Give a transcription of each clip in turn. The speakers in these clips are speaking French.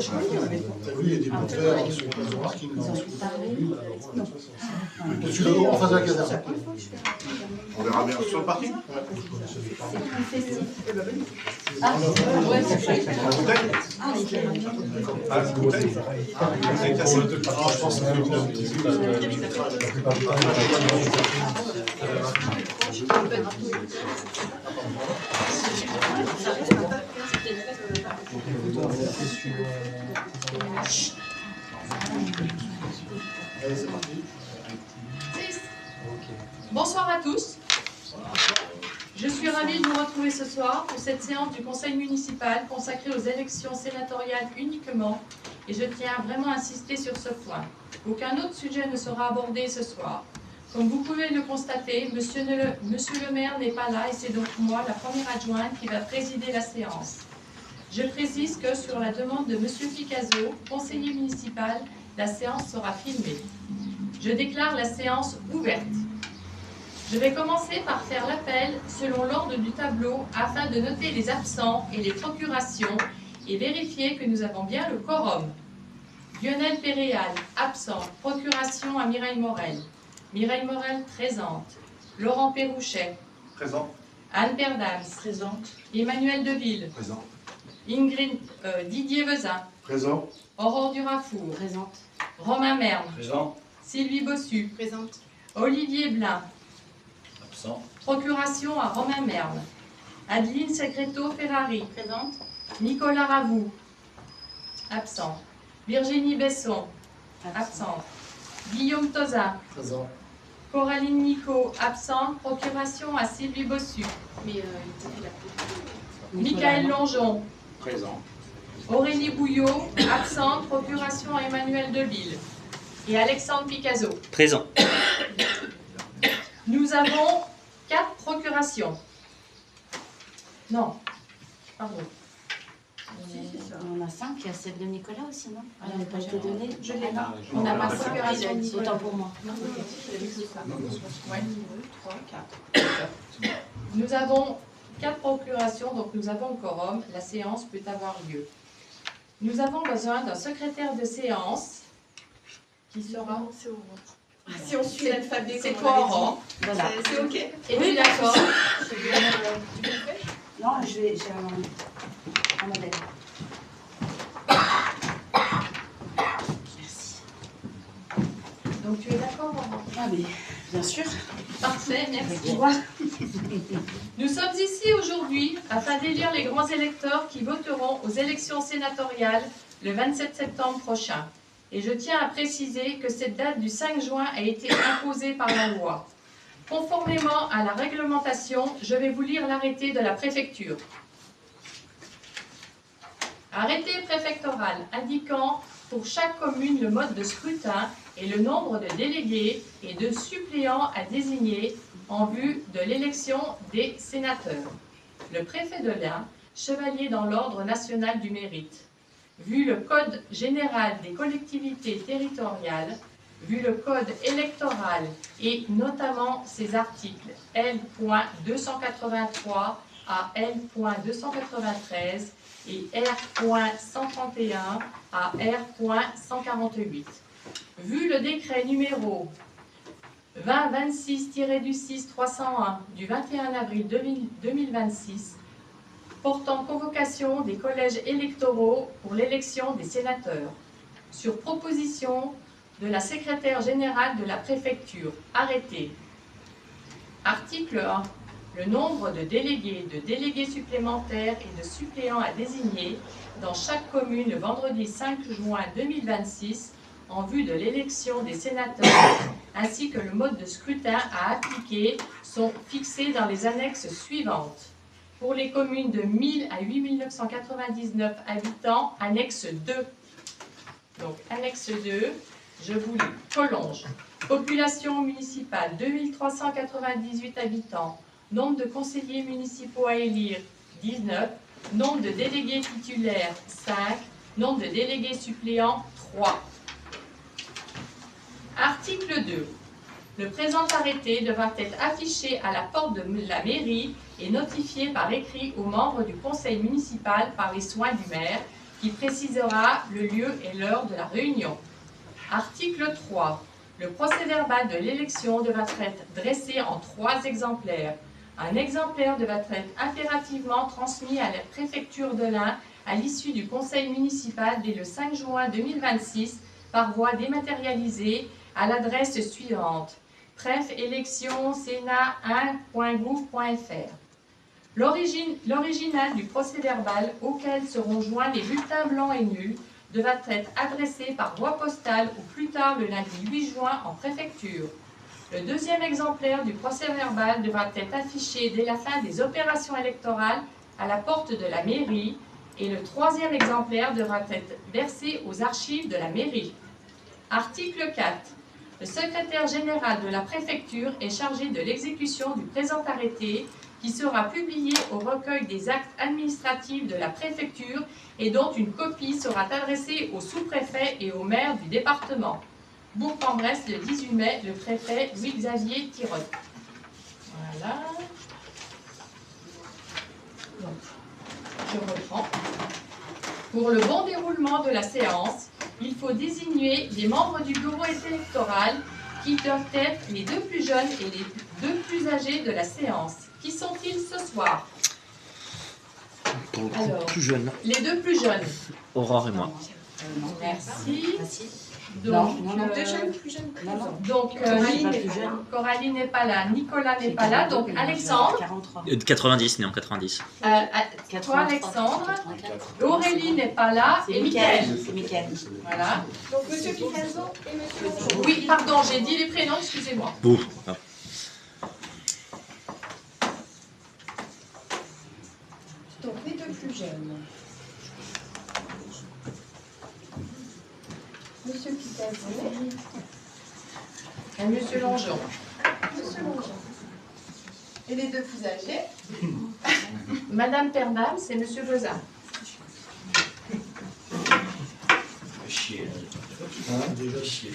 je connais, Oui, il y a des pots verts sur place de parking. Et tu l'as en face de la caserne. On verra bien sur le parking. Ah, ouais, c'est chouette. Ah, c'est bouteille. C'est cassé. Ah, je pense que c'est un club. Allez, c'est parti. Bonsoir à tous. Je suis ravie de vous retrouver ce soir pour cette séance du Conseil municipal consacrée aux élections sénatoriales uniquement, et je tiens à vraiment insister sur ce point. Aucun autre sujet ne sera abordé ce soir. Comme vous pouvez le constater, Monsieur le maire n'est pas là et c'est donc moi, la première adjointe, qui va présider la séance. Je précise que sur la demande de Monsieur Picazo, conseiller municipal, la séance sera filmée. Je déclare la séance ouverte. Je vais commencer par faire l'appel selon l'ordre du tableau afin de noter les absents et les procurations et vérifier que nous avons bien le quorum. Lionel Péréal, absent. Procuration à Mireille Morel. Mireille Morel, présente. Laurent Pérouchet. Présent. Anne Perdams. Présente. Emmanuel Deville. Présent. Ingrid, Didier Vezin. Présent. Aurore Durafour. Présente. Romain Merne. Présent. Sylvie Bossu. Présente. Olivier Blin. Absent. Procuration à Romain Merne. Adeline Secreto Ferrari. Présente. Nicolas Ravoux. Absent. Virginie Besson. Absente. Guillaume Tozin. Présent. Coraline Nico. Absente. Procuration à Sylvie Bossu. Mais Michael Longeon. Présent. Aurélie Bouillot. Absente. Procuration à Emmanuel Deville. Et Alexandre Picazo. Présent. Nous avons 4 procurations. Non, pardon. on en a 5, il y a celle de Nicolas aussi, non? Elle n'a pas été donnée. Je l'ai pas. On n'a pas de procuration. Autant pour moi. Ouais. Nous avons 4 procurations, donc nous avons le quorum. La séance peut avoir lieu. Nous avons besoin d'un secrétaire de séance qui sera... Si on suit l'alphabet, C'est comme toi on en rang. Voilà. C'est OK. Es-tu d'accord? Non, j'ai un modèle. Merci. Donc tu es d'accord en rang? Ah mais, bien sûr. Parfait, merci. Tu vois. Nous sommes ici aujourd'hui afin d'élire les grands électeurs qui voteront aux élections sénatoriales le 27 septembre prochain. Et je tiens à préciser que cette date du 5 juin a été imposée par la loi. Conformément à la réglementation, je vais vous lire l'arrêté de la préfecture. Arrêté préfectoral indiquant pour chaque commune le mode de scrutin et le nombre de délégués et de suppléants à désigner en vue de l'élection des sénateurs. Le préfet de l'Ain, chevalier dans l'ordre national du mérite. Vu le Code général des collectivités territoriales, vu le Code électoral et notamment ses articles L.283 à L.293 et R.131 à R.148. Vu le décret numéro 2026-6-301 du 21 avril 2026 portant convocation des collèges électoraux pour l'élection des sénateurs, sur proposition de la secrétaire générale de la préfecture. Arrêté. Article 1. Le nombre de délégués supplémentaires et de suppléants à désigner dans chaque commune le vendredi 5 juin 2026 en vue de l'élection des sénateurs, ainsi que le mode de scrutin à appliquer sont fixés dans les annexes suivantes. Pour les communes de 1000 à 8999 habitants, annexe 2. Donc, annexe 2, je vous les prolonge. Population municipale, 2398 habitants. Nombre de conseillers municipaux à élire, 19. Nombre de délégués titulaires, 5. Nombre de délégués suppléants, 3. Article 2. Le présent arrêté devra être affiché à la porte de la mairie et notifié par écrit aux membres du conseil municipal par les soins du maire qui précisera le lieu et l'heure de la réunion. Article 3. Le procès-verbal de l'élection devra être dressé en 3 exemplaires. Un exemplaire devra être impérativement transmis à la préfecture de l'Ain à l'issue du conseil municipal dès le 5 juin 2026 par voie dématérialisée à l'adresse suivante: prefélectionsénat1.gouv.fr. L'original du procès-verbal auquel seront joints les bulletins blancs et nuls devra être adressé par voie postale ou plus tard le lundi 8 juin en préfecture. Le 2e exemplaire du procès-verbal devra être affiché dès la fin des opérations électorales à la porte de la mairie et le 3e exemplaire devra être versé aux archives de la mairie. Article 4. Le secrétaire général de la préfecture est chargé de l'exécution du présent arrêté qui sera publié au recueil des actes administratifs de la préfecture et dont une copie sera adressée au sous-préfet et au maire du département. Bourg-en-Bresse, le 18 mai, le préfet Louis-Xavier Thirotte. Voilà. Donc, je reprends. Pour le bon déroulement de la séance, il faut désigner les membres du bureau électoral qui doivent être les 2 plus jeunes et les 2 plus âgés de la séance. Qui sont-ils ce soir? Pour le coup, Alors, plus jeune, les 2 plus jeunes. Aurore et moi. Merci. Merci. Donc, Non, non, Deux jeunes plus jeunes que Non, non. donc, Coraline n'est pas là. Coraline n'est pas là, Nicolas n'est pas là, donc Alexandre, 43. 90, né en 90. toi Alexandre, Aurélie n'est pas là, C'est et Mickaël. Mickaël. C'est Mickaël. Voilà. Donc Monsieur Picasso et Monsieur Longeau. Oui, pardon, j'ai dit les prénoms, excusez-moi. Ouh. Ah. Donc les 2 plus jeunes. Monsieur Picasso, Et Monsieur Longeon. Monsieur Longeau. Et les 2 plus âgés. Madame Perdam, c'est Monsieur Vezin. Hein, déjà, je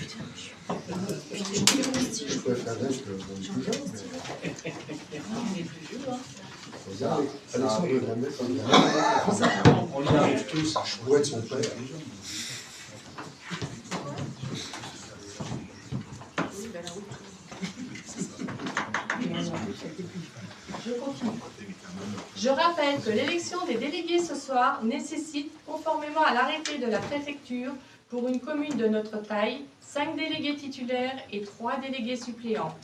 préférerais que le plus jeune, mais... Regarde, allez, ça, on peut la mettre comme ça. On y arrive tous, ça chouette son père. Je continue. Je rappelle que l'élection des délégués ce soir nécessite, conformément à l'arrêté de la préfecture, pour une commune de notre taille, 5 délégués titulaires et 3 délégués suppléants.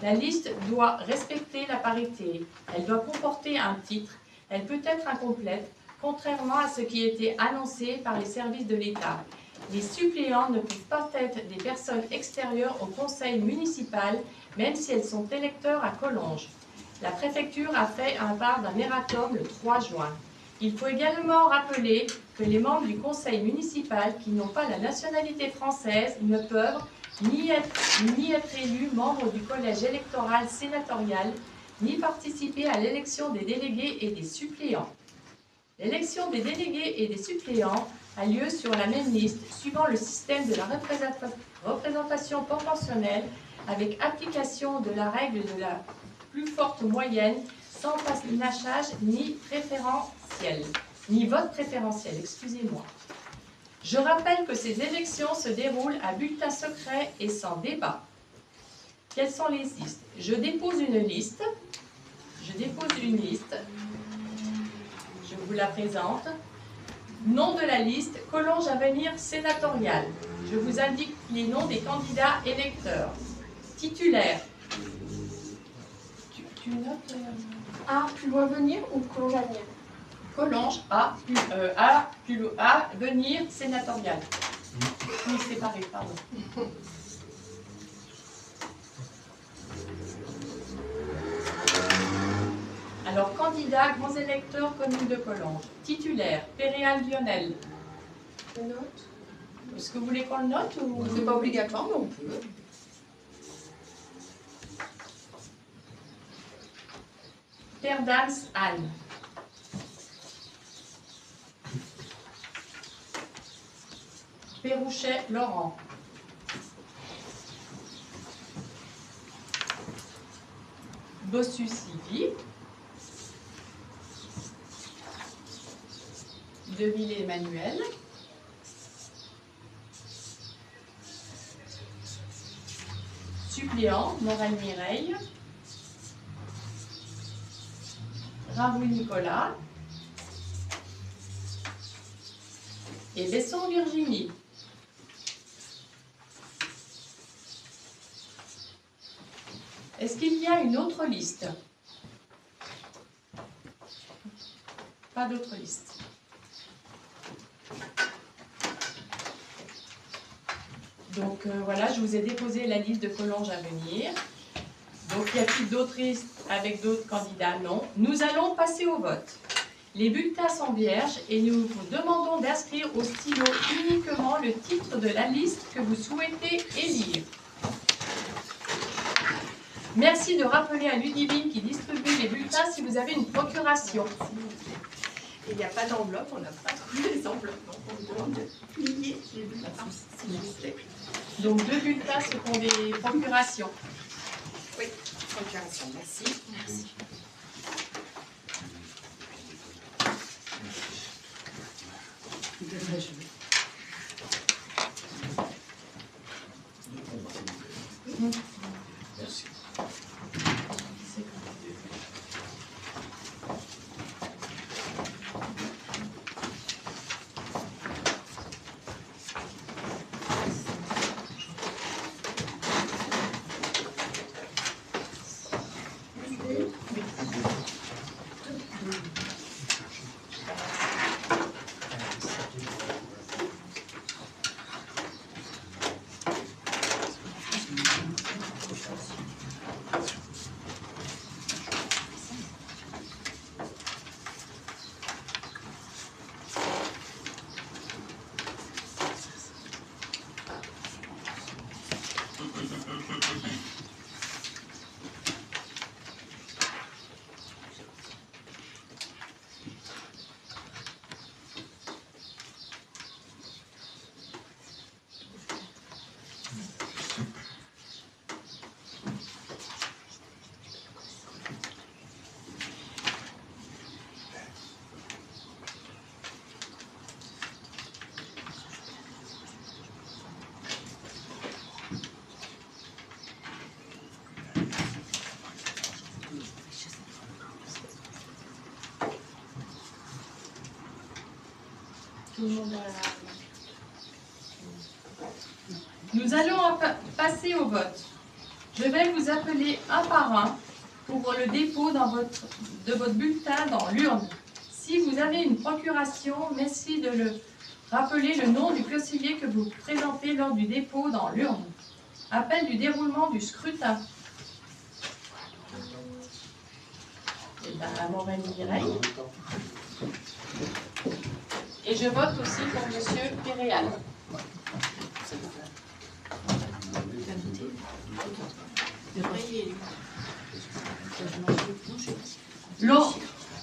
La liste doit respecter la parité. Elle doit comporter un titre. Elle peut être incomplète, contrairement à ce qui était annoncé par les services de l'État. Les suppléants ne peuvent pas être des personnes extérieures au conseil municipal, même si elles sont électeurs à Collonges. La préfecture a fait un part d'un erratum le 3 juin. Il faut également rappeler que les membres du conseil municipal qui n'ont pas la nationalité française ne peuvent ni être élus membres du collège électoral sénatorial, ni participer à l'élection des délégués et des suppléants. L'élection des délégués et des suppléants a lieu sur la même liste, suivant le système de la représentation proportionnelle, avec application de la règle de la plus forte moyenne, sans panachage ni préférentiel, ni vote préférentiel, excusez-moi. Je rappelle que ces élections se déroulent à bulletin secret et sans débat. Quelles sont les listes? Je dépose une liste. Je vous la présente. Nom de la liste, Collonges Avenir sénatorial. Je vous indique les noms des candidats électeurs. Titulaire. Tu notes A, plus loin venir ou Collonges Avenir? Collonges A, venir sénatorial. Oui, séparé, pardon. Alors, candidat, grands électeurs, commune de Collonges. Titulaire, Péréal Lionel. Je note. Est-ce que vous voulez qu'on le note ou... C'est pas obligatoire, mais on peut. Perdams Anne. Pérouchet Laurent. Bossu Sylvie. Deville-Emmanuel. Suppléant, Morel-Mireille. Raoult-Nicolas. Et Besson-Virginie. Est-ce qu'il y a une autre liste? Pas d'autre liste. Donc voilà, je vous ai déposé la liste de Collonges à venir. Donc y a-t-il d'autres listes avec d'autres candidats? Non. Nous allons passer au vote. Les bulletins sont vierges et nous vous demandons d'inscrire au stylo uniquement le titre de la liste que vous souhaitez élire. Merci de rappeler à Ludivine qui distribue les bulletins si vous avez une procuration. Il n'y a pas d'enveloppe, on n'a pas trouvé les enveloppes. Donc on vous demande de plier les bulletins, s'il vous plaît. Donc 2 bulletins, ce sont des procurations. Oui, procuration, merci. Merci. Merci. Nous allons passer au vote. Je vais vous appeler un par un pour le dépôt de votre bulletin dans l'urne. Si vous avez une procuration, merci de rappeler le nom du clochelier que vous présentez lors du dépôt dans l'urne. Appel du déroulement du scrutin. Et bien, Morel-Mireille. Et je vote aussi pour Monsieur Péréal.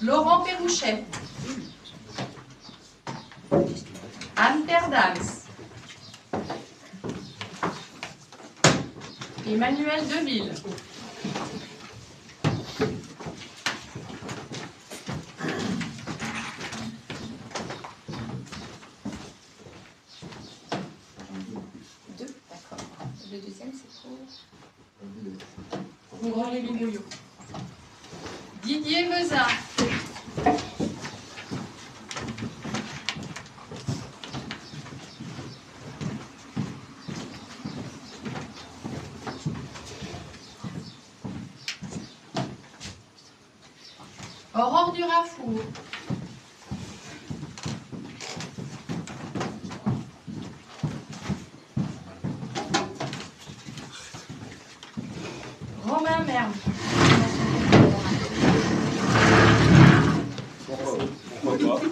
Laurent Pérouchet. Anne Perdams. Emmanuel Deville. Le deuxième, c'est pour... Pour Aurélie Bouillot. Didier Vezin. Aurore Durafour. Romain Merme. Pourquoi pas?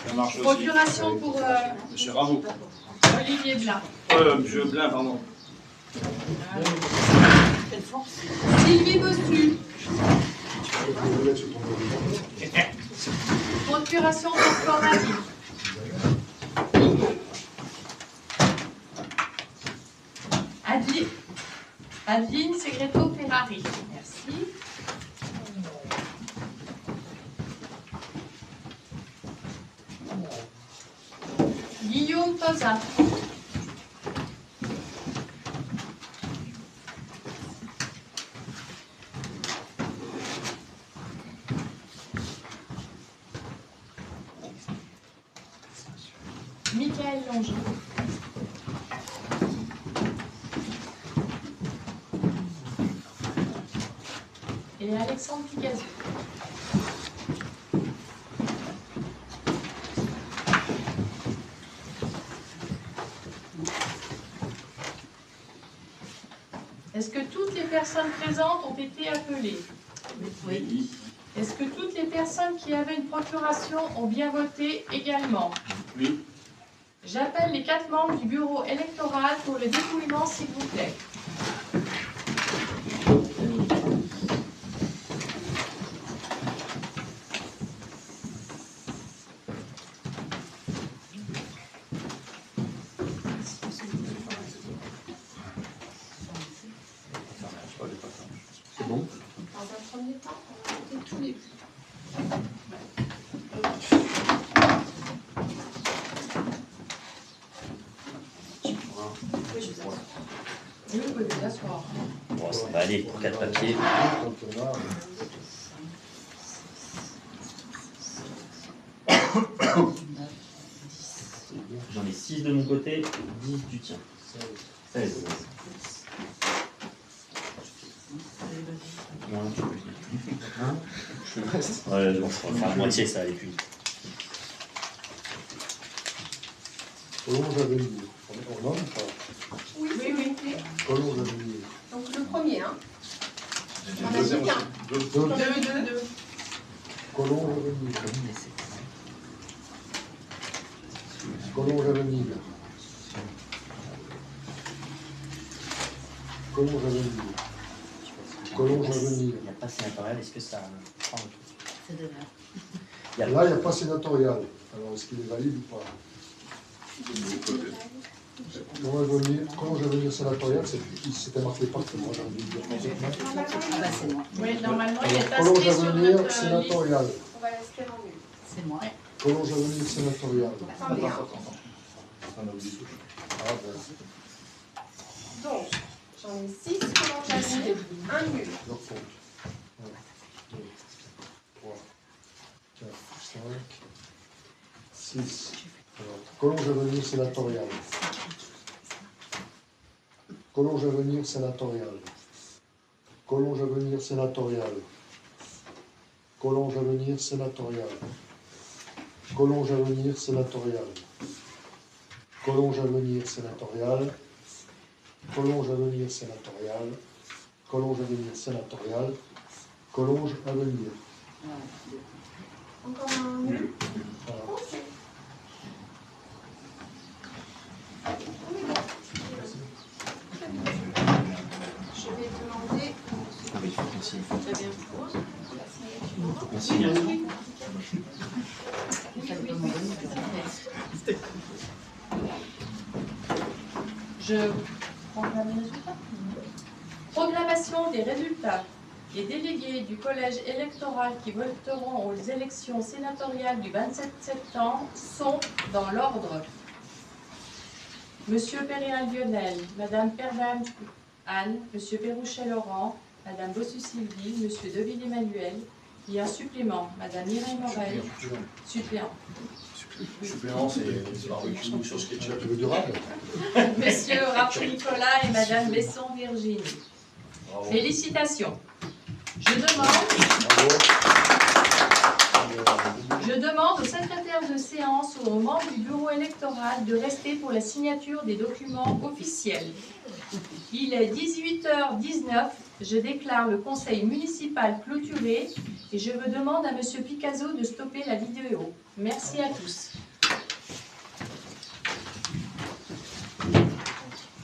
Ça marche aussi. Procuration pour Monsieur Raveau. Olivier Blin. Monsieur Blin, pardon. Sylvie Bossu. Procuration pour Coralie. Adeline Segreto Ferrari. Merci. Tosa. Michael Longeau. Et Alexandre Picasso. Est-ce que toutes les personnes présentes ont été appelées? Oui. Est-ce que toutes les personnes qui avaient une procuration ont bien voté également? Oui. J'appelle les 4 membres du bureau électoral pour le dépouillement, s'il vous plaît. C'est bon? Dans un premier temps, on va voter tous les. Oui, vous pouvez vous asseoir. Bon, ça va aller pour 4 papiers. Quand on a- J'en ai 6 de mon côté, 10 du tien. 16. Ouais, tu peux venir. Hein? Je reste. Ouais, bon, on va faire la moitié, ça va aller plus vite. Collonges Avenir. On nomme ou pas? Oui, Oui, oui. Collonges Avenir. Donc le premier, hein. On a dit Deuxième qu'un. aussi. Deux. Deux. Collonges Avenir. Collonges Avenir. Collonges Avenir. Collonges Avenir. Il n'y a pas sénatorial, est-ce que ça prend le truc? Ça devrait. Là, il n'y a pas sénatorial. Alors, est-ce qu'il est valide ou pas? Collonges Avenir sénatorial, c'était marqué partout. Moi, j'ai envie de dire. Ah bah c'est moi. Oui, normalement, il est Collonges inscrit sur Avenir notre liste. sénatorial. On va l'inscrire en nul. C'est moi. Collonges Avenir sénatorial. Attendez, hein. Ah, ben, Donc, j'en ai 6 Collonges Avenir, un nul. leur compte. 1, 2, 3, 4, 5, 6. Alors, Collonges Avenir sénatorial. Collonges Avenir sénatorial. Collonges Avenir sénatorial. Collonges Avenir sénatorial. Collonges Avenir sénatorial. Collonges Avenir sénatorial. Collonges Avenir sénatorial. Collonges Avenir sénatorial. Collonges Avenir. Encore un nul. Voilà. Ok. Je vais demander Ah oui, il faut qu'on signe. Très bien. la signature. On signe. Ça peut me donner. Je proclame les résultats. Proclamation des résultats. Les délégués du collège électoral qui voteront aux élections sénatoriales du 27 septembre sont dans l'ordre. Monsieur Péréal Lionel, Madame Perdam Anne, Monsieur Pérouchet Laurent, Madame Bossu Sylvie, Monsieur Deville Emmanuel, et un supplément, Madame Mireille Morel, suppléant. Supplément, c'est barbecue sur SketchUp. Tu veux du rap? Monsieur Raphaël Nicolas et Madame Besson Virginie. Bravo. Félicitations. Je demande au secrétaire de séance ou aux membres du bureau électoral de rester pour la signature des documents officiels. Il est 18h19. Je déclare le conseil municipal clôturé et je demande à Monsieur Picasso de stopper la vidéo. Merci à tous.